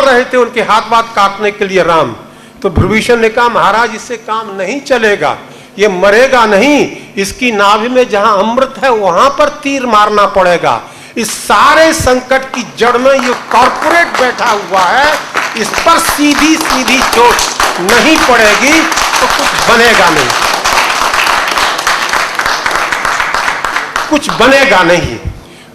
तैयार रहे थे उनके हाथ वाथ काटने के लिए राम। तो विभीषण ने कहा महाराज इससे काम नहीं चलेगा, ये मरेगा नहीं, इसकी नाभि में जहां अमृत है वहां पर तीर मारना पड़ेगा। इस सारे संकट की जड़ में ये कॉर्पोरेट बैठा हुआ है, इस पर सीधी सीधी चोट नहीं पड़ेगी तो कुछ बनेगा नहीं, कुछ बनेगा नहीं।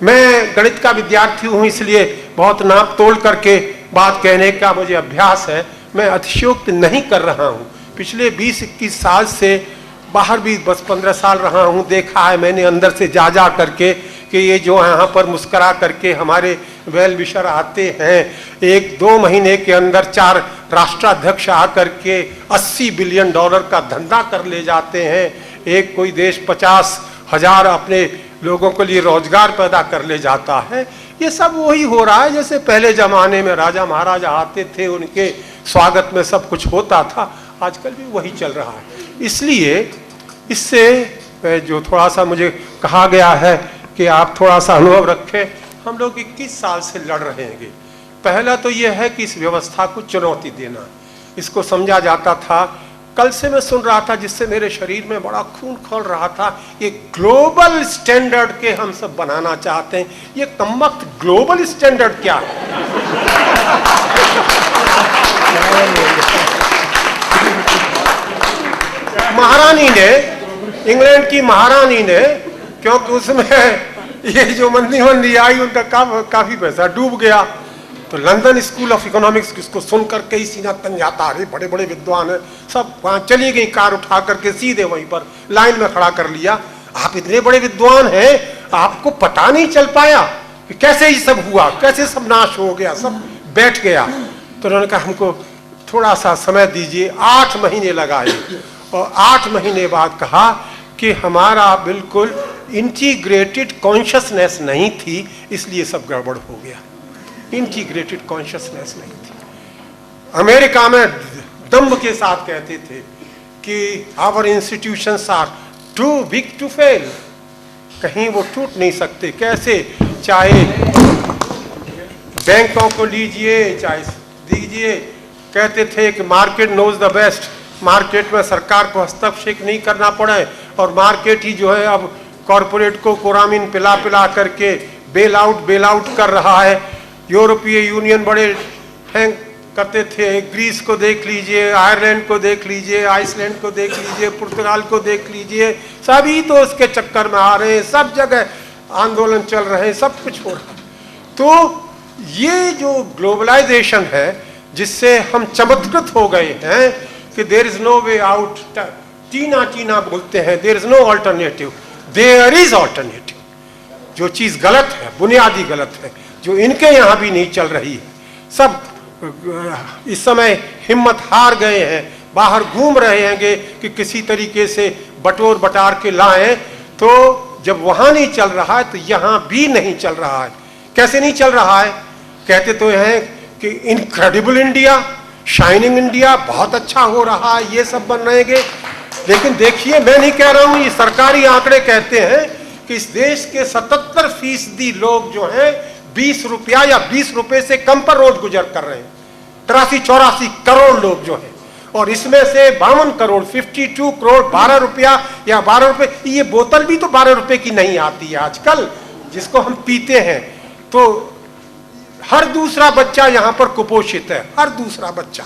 मैं गणित का विद्यार्थी हूं, इसलिए बहुत नाप तोल करके बात कहने का मुझे अभ्यास है। मैं अतिशयोक्ति नहीं कर रहा हूं। पिछले 20-21 साल से बाहर भी 10-15 साल रहा हूं, देखा है मैंने अंदर से जा जा करके कि ये जो यहाँ पर मुस्करा करके हमारे वेल विशर आते हैं, 1-2 महीने के अंदर 4 राष्ट्राध्यक्ष आकर के $80 बिलियन का धंधा कर ले जाते हैं। एक कोई देश 50,000 अपने लोगों के लिए रोजगार पैदा कर ले जाता है। ये सब वही हो रहा है जैसे पहले जमाने में राजा महाराजा आते थे, उनके स्वागत में सब कुछ होता था, आजकल भी वही चल रहा है। इसलिए इससे जो थोड़ा सा मुझे कहा गया है कि आप थोड़ा सा अनुभव रखें, हम लोग 21 साल से लड़ रहे हैं। पहला तो यह है कि इस व्यवस्था को चुनौती देना, इसको समझा जाता था। कल से मैं सुन रहा था जिससे मेरे शरीर में बड़ा खून खोल रहा था, ये ग्लोबल स्टैंडर्ड के हम सब बनाना चाहते हैं। ये कमबख्त ग्लोबल स्टैंडर्ड क्या है? महारानी ने, इंग्लैंड की महारानी ने, क्योंकि उसमें ये जो मंदी आई उनका काफी पैसा डूब गया, तो लंदन स्कूल ऑफ इकोनॉमिक्स इसको सुनकर के ही सीना तन जाता, अरे बड़े बड़े विद्वान हैं, सब वहां चली गई, कार उठा करके सीधे वहीं पर लाइन में खड़ा कर लिया। आप इतने बड़े विद्वान हैं, आपको पता नहीं चल पाया कि कैसे ही सब हुआ, कैसे सब नाश हो गया, सब बैठ गया। तो उन्होंने कहा हमको थोड़ा सा समय दीजिए। 8 महीने लगाए और 8 महीने बाद कहा कि हमारा बिल्कुल इंटीग्रेटेड कॉन्शियसनेस नहीं थी, इसलिए सब गड़बड़ हो गया। इंटीग्रेटेड कॉन्शियसनेस नहीं थी। अमेरिका में दम्भ के साथ कहते थे कि our institutions are too big to fail, कहीं वो टूट नहीं सकते। कैसे? चाहे बैंकों को लीजिए, चाहे दीजिए, कहते थे कि market knows the best, market में सरकार को हस्तक्षेप नहीं करना पड़े, और मार्केट ही जो है अब कॉरपोरेट को कोरामिन पिला पिला करके बेल आउट कर रहा है। यूरोपीय यूनियन बड़े हैंग करते थे, ग्रीस को देख लीजिए, आयरलैंड को देख लीजिए, आइसलैंड को देख लीजिए, पुर्तगाल को देख लीजिए, सभी तो उसके चक्कर में आ रहे हैं, सब जगह आंदोलन चल रहे हैं, सब कुछ हो रहा है। तो ये जो ग्लोबलाइजेशन है जिससे हम चमत्कृत हो गए हैं कि there is no way out, TINA बोलते हैं, there is no alternative, there is alternative. जो चीज गलत है, बुनियादी गलत है, जो इनके यहां भी नहीं चल रही है, सब इस समय हिम्मत हार गए हैं, बाहर घूम रहे हैं कि किसी तरीके से बटोर बटार के लाएं। तो जब वहां नहीं चल रहा है तो यहां भी नहीं चल रहा है। कैसे नहीं चल रहा है? कहते तो हैं कि इनक्रेडिबल इंडिया, शाइनिंग इंडिया, बहुत अच्छा हो रहा है, ये सब बन रहेंगे। लेकिन देखिए, मैं नहीं कह रहा हूं, ये सरकारी आंकड़े कहते हैं कि इस देश के 77% लोग जो हैं 20 रुपया या 20 रुपए से कम पर रोज गुजर कर रहे हैं। 83-84 करोड़ लोग जो हैं, और इसमें से 52 करोड़ 52 करोड़ 12 रुपया या 12 रुपए, ये बोतल भी तो 12 रुपए की नहीं आती है आजकल, जिसको हम पीते हैं। तो हर दूसरा बच्चा यहां पर कुपोषित है, हर दूसरा बच्चा।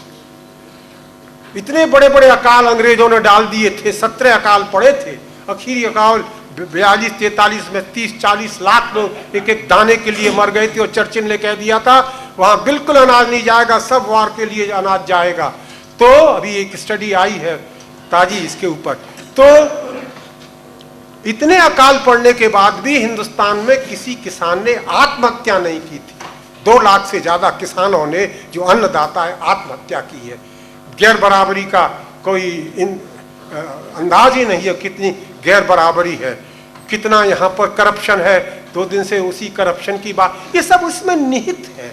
इतने बड़े बड़े अकाल अंग्रेजों ने डाल दिए थे, 17 अकाल पड़े थे। आखिरी अकाल 42-43 में 30-40 लाख लोग एक एक दाने के लिए मर गए थे, और चर्चिल ने कह दिया था वहां बिल्कुल अनाज नहीं जाएगा, सब वार के लिए अनाज जाएगा। तो अभी एक स्टडी आई है ताजी इसके ऊपर। तो इतने अकाल पड़ने के बाद भी हिंदुस्तान में किसी किसान ने आत्महत्या नहीं की थी। 2 लाख से ज्यादा किसानों ने, जो अन्नदाता है, आत्महत्या की है। गैर बराबरी का कोई अंदाज ही नहीं है कितनी गैर बराबरी है, कितना यहाँ पर करप्शन है। 2 दिन से उसी करप्शन की बात, ये सब उसमें निहित है।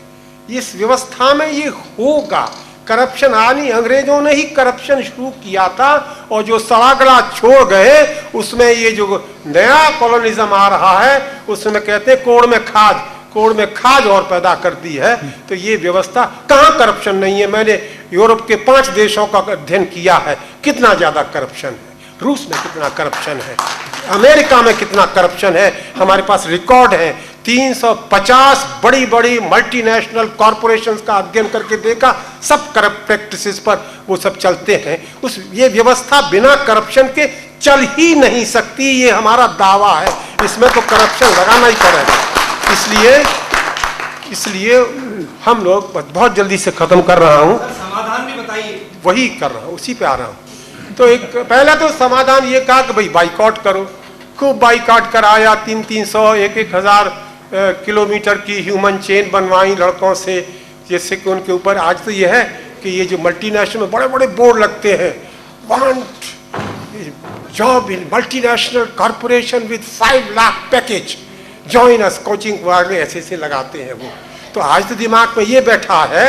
इस व्यवस्था में ये होगा करप्शन। आनी अंग्रेजों ने ही करप्शन शुरू किया था, और जो सड़ागड़ा छोड़ गए उसमें ये जो नया कॉलोनिज्म आ रहा है उसमें कहते हैं कोड़ में खाद। कोड़ में खाद और पैदा कर दी है। तो ये व्यवस्था, कहाँ करप्शन नहीं है? मैंने यूरोप के 5 देशों का अध्ययन किया है, कितना ज्यादा करप्शन है। रूस में कितना करप्शन है, अमेरिका में कितना करप्शन है, हमारे पास रिकॉर्ड है। 350 बड़ी बड़ी मल्टीनेशनल कॉरपोरेशंस का अध्ययन करके देखा, सब करप्ट प्रैक्टिसेस पर वो सब चलते हैं। ये व्यवस्था बिना करप्शन के चल ही नहीं सकती, ये हमारा दावा है। इसमें तो करप्शन लगाना ही पड़ेगा। इसलिए हम लोग बहुत जल्दी से खत्म कर रहा हूँ। समाधान भी बताइए। वही कर रहा हूँ, उसी पे आ रहा हूँ। तो एक पहला तो समाधान ये कहा कि भाई बाइकआउट करो, खूब बाइकआउट कराया। 300 1 हजार किलोमीटर की ह्यूमन चेन बनवाई लड़कों से, जैसे कि उनके ऊपर आज तो ये है कि ये जो मल्टीनेशनल में बड़े बड़े बोर्ड लगते हैं, want job in multinational corporation with 5 lakh package, join us, coaching वाले ऐसे लगाते हैं वो। तो आज तो दिमाग में ये बैठा है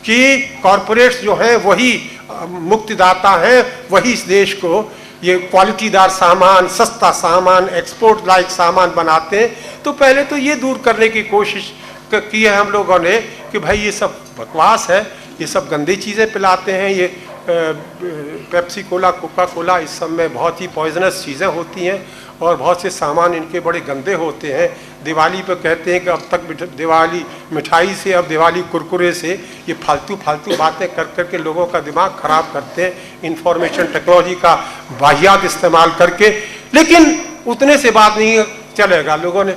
कि कॉर्पोरेट्स जो हैं वही मुक्तिदाता हैं, वही इस देश को ये क्वालिटीदार सामान, सस्ता सामान, एक्सपोर्ट लाइक सामान बनाते हैं। तो पहले तो ये दूर करने की कोशिश की है हम लोगों ने कि भाई ये सब बकवास है, ये सब गंदी चीज़ें पिलाते हैं, ये पेप्सी कोला, कोका कोला, इस सब में बहुत ही पॉइजनस चीज़ें होती हैं और बहुत से सामान इनके बड़े गंदे होते हैं। दिवाली पे कहते हैं कि अब तक दिवाली मिठाई से, अब दिवाली कुरकुरे से, ये फालतू बातें कर करके लोगों का दिमाग खराब करते हैं इंफॉर्मेशन टेक्नोलॉजी का वाहियात इस्तेमाल करके। लेकिन उतने से बात नहीं चलेगा। लोगों ने,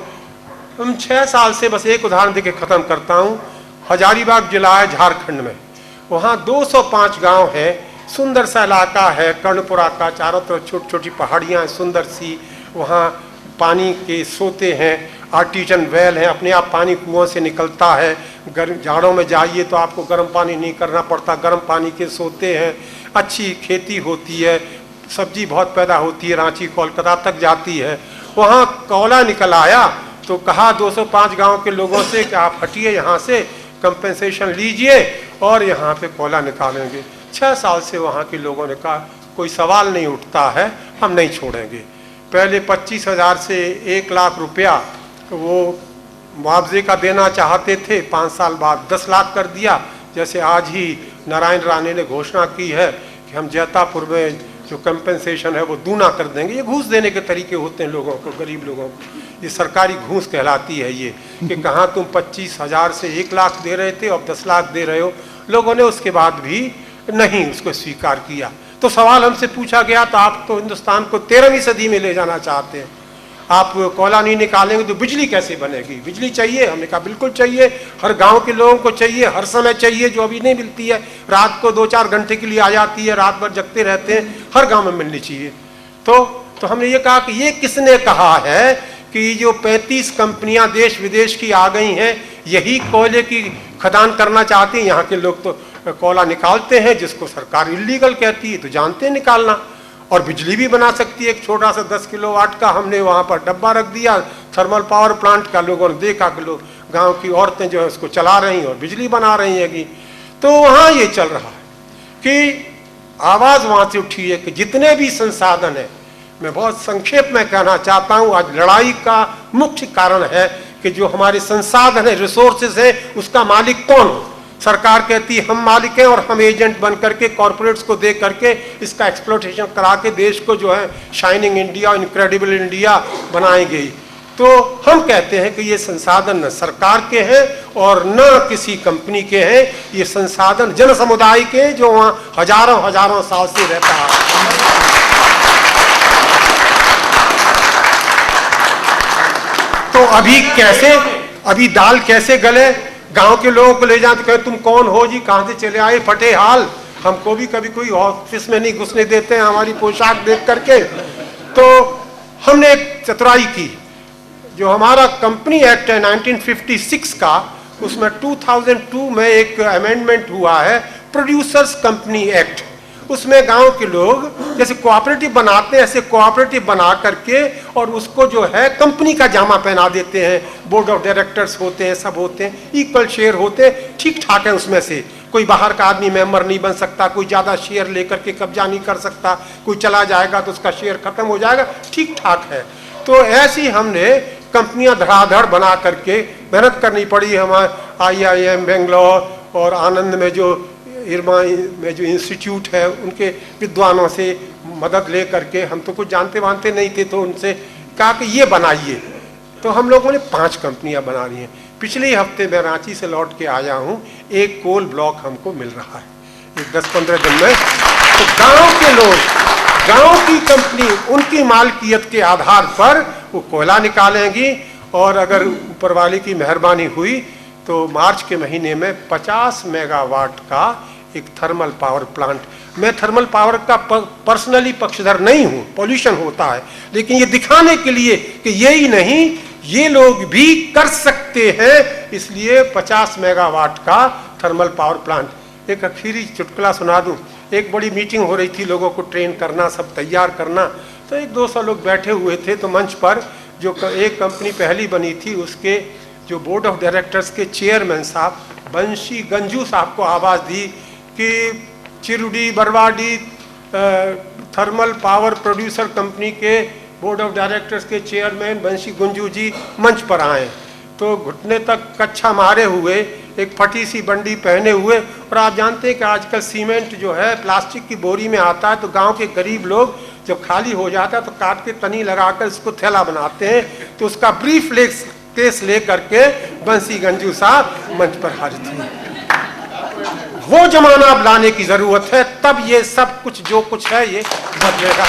हम 6 साल से, बस एक उदाहरण देके ख़त्म करता हूँ। हजारीबाग जिला है झारखंड में, वहाँ 205 गांव है, सुंदर सा इलाका है कर्णपुरा का, चारों तरफ छोटी छोटी पहाड़ियाँ सुंदर सी, वहाँ पानी के सोते हैं, आर्टिजन वेल है, अपने आप पानी कुआं से निकलता है। गर्म जाड़ों में जाइए तो आपको गर्म पानी नहीं करना पड़ता, गर्म पानी के सोते हैं। अच्छी खेती होती है, सब्जी बहुत पैदा होती है, रांची कोलकाता तक जाती है। वहाँ कोयला निकल आया तो कहा 205 गांव के लोगों से कि आप हटिए यहाँ से, कंपेंसेशन लीजिए और यहाँ पे कोयला निकालेंगे। 6 साल से वहाँ के लोगों ने कहा कोई सवाल नहीं उठता है, हम नहीं छोड़ेंगे। पहले 25,000 से 1 लाख रुपया वो मुआवजे का देना चाहते थे, 5 साल बाद 10 लाख कर दिया। जैसे आज ही नारायण राणे ने घोषणा की है कि हम जैतापुर में जो कंपेंसेशन है वो दूना कर देंगे। ये घूस देने के तरीके होते हैं लोगों को, गरीब लोगों को। ये सरकारी घूस कहलाती है ये, कि कहाँ तुम 25,000 से 1 लाख दे रहे थे और 10 लाख दे रहे हो। लोगों ने उसके बाद भी नहीं उसको स्वीकार किया। तो सवाल हमसे पूछा गया, तो आप तो हिंदुस्तान को 13वीं सदी में ले जाना चाहते हैं, आप कोयला नहीं निकालेंगे तो बिजली कैसे बनेगी? बिजली चाहिए। हमने कहा बिल्कुल चाहिए, हर गांव के लोगों को चाहिए, हर समय चाहिए, जो अभी नहीं मिलती है। रात को 2-4 घंटे के लिए आ जाती है, रात भर जगते रहते हैं, हर गांव में मिलनी चाहिए। तो हमने ये कहा कि ये किसने कहा है कि जो 35 कंपनियां देश विदेश की आ गई हैं, यही कोयले की खदान करना चाहती हैं? यहाँ के लोग तो कोयला निकालते हैं, जिसको सरकार इलीगल कहती है, तो जानते हैं निकालना। और बिजली भी बना सकती है, एक छोटा सा 10 किलोवाट का हमने वहाँ पर डब्बा रख दिया थर्मल पावर प्लांट का। लोगों ने देखा कि लोग, गांव की औरतें जो है उसको चला रही हैं और बिजली बना रही हैं। तो वहाँ ये चल रहा है कि आवाज़ वहाँ से उठी है कि जितने भी संसाधन है, मैं बहुत संक्षेप में कहना चाहता हूँ, आज लड़ाई का मुख्य कारण है कि जो हमारे संसाधन है, रिसोर्सेज है, उसका मालिक कौन हो? सरकार कहती है हम मालिक हैं और हम एजेंट बन करके कॉर्पोरेट्स को दे करके इसका एक्सप्लोटेशन करा के देश को जो है शाइनिंग इंडिया, इनक्रेडिबल इंडिया बनाएंगे। तो हम कहते हैं कि ये संसाधन न सरकार के हैं और न किसी कंपनी के हैं, ये संसाधन जन समुदाय के, जो वहाँ हजारों साल से रहता है। तो अभी कैसे, अभी दाल कैसे गले? गांव के लोगों को ले जाते, कहे तुम कौन हो जी, कहाँ से चले आए, फटे हाल। हमको भी कभी कोई ऑफिस में नहीं घुसने देते हैं हमारी पोशाक देख करके। तो हमने एक चतुराई की, जो हमारा कंपनी एक्ट है 1956 का, उसमें 2002 में एक अमेंडमेंट हुआ है, प्रोड्यूसर्स कंपनी एक्ट। उसमें गांव के लोग जैसे कोऑपरेटिव बनाते हैं, ऐसे कोऑपरेटिव बना करके और उसको जो है कंपनी का जामा पहना देते हैं। बोर्ड ऑफ डायरेक्टर्स होते हैं, सब होते हैं, इक्वल शेयर होते हैं, ठीक ठाक है। उसमें से कोई बाहर का आदमी मेंबर नहीं बन सकता, कोई ज़्यादा शेयर लेकर के कब्जा नहीं कर सकता, कोई चला जाएगा तो उसका शेयर खत्म हो जाएगा, ठीक ठाक है। तो ऐसी हमने कंपनियां धड़ाधड़ बना करके मेहनत करनी पड़ी। हमारे IIM बेंगलोर और आनंद में जो इरमा में जो इंस्टीट्यूट है उनके विद्वानों से मदद ले करके, हम तो कुछ जानते वानते नहीं थे, तो उनसे कहा कि ये बनाइए। तो हम लोगों ने 5 कंपनियां बना ली हैं। पिछले हफ्ते मैं रांची से लौट के आया हूं, एक कोल ब्लॉक हमको मिल रहा है 10-15 दिन में। तो गांव के लोग, गांव की कंपनी उनकी मालकियत के आधार पर वो कोयला निकालेंगी, और अगर ऊपर वाले की मेहरबानी हुई तो मार्च के महीने में 50 मेगावाट का एक थर्मल पावर प्लांट। मैं थर्मल पावर का पर्सनली पक्षधर नहीं हूं, पॉल्यूशन होता है, लेकिन ये दिखाने के लिए कि यही नहीं, ये लोग भी कर सकते हैं, इसलिए 50 मेगावाट का थर्मल पावर प्लांट। एक आखिरी चुटकुला सुना दूं। एक बड़ी मीटिंग हो रही थी, लोगों को ट्रेन करना, सब तैयार करना। तो 100-200 लोग बैठे हुए थे। तो मंच पर जो एक कंपनी पहली बनी थी, उसके जो बोर्ड ऑफ डायरेक्टर्स के चेयरमैन साहब बंशी गंजू साहब को आवाज़ दी कि Chirudi Barwadi thermal power producer company के बोर्ड ऑफ डायरेक्टर्स के चेयरमैन बंशी गंजू जी मंच पर आए। तो घुटने तक कच्छा मारे हुए, एक फटी सी बंडी पहने हुए, और आप जानते हैं कि आजकल सीमेंट जो है प्लास्टिक की बोरी में आता है, तो गांव के गरीब लोग जब खाली हो जाता है तो काट के तनी लगाकर इसको थैला बनाते हैं। तो उसका ब्रीफ केस ले करके बंसी गंजू साहब मंच पर हाजिर थे। वो जमाना अब लाने की जरूरत है, तब ये सब कुछ जो कुछ है ये बदलेगा।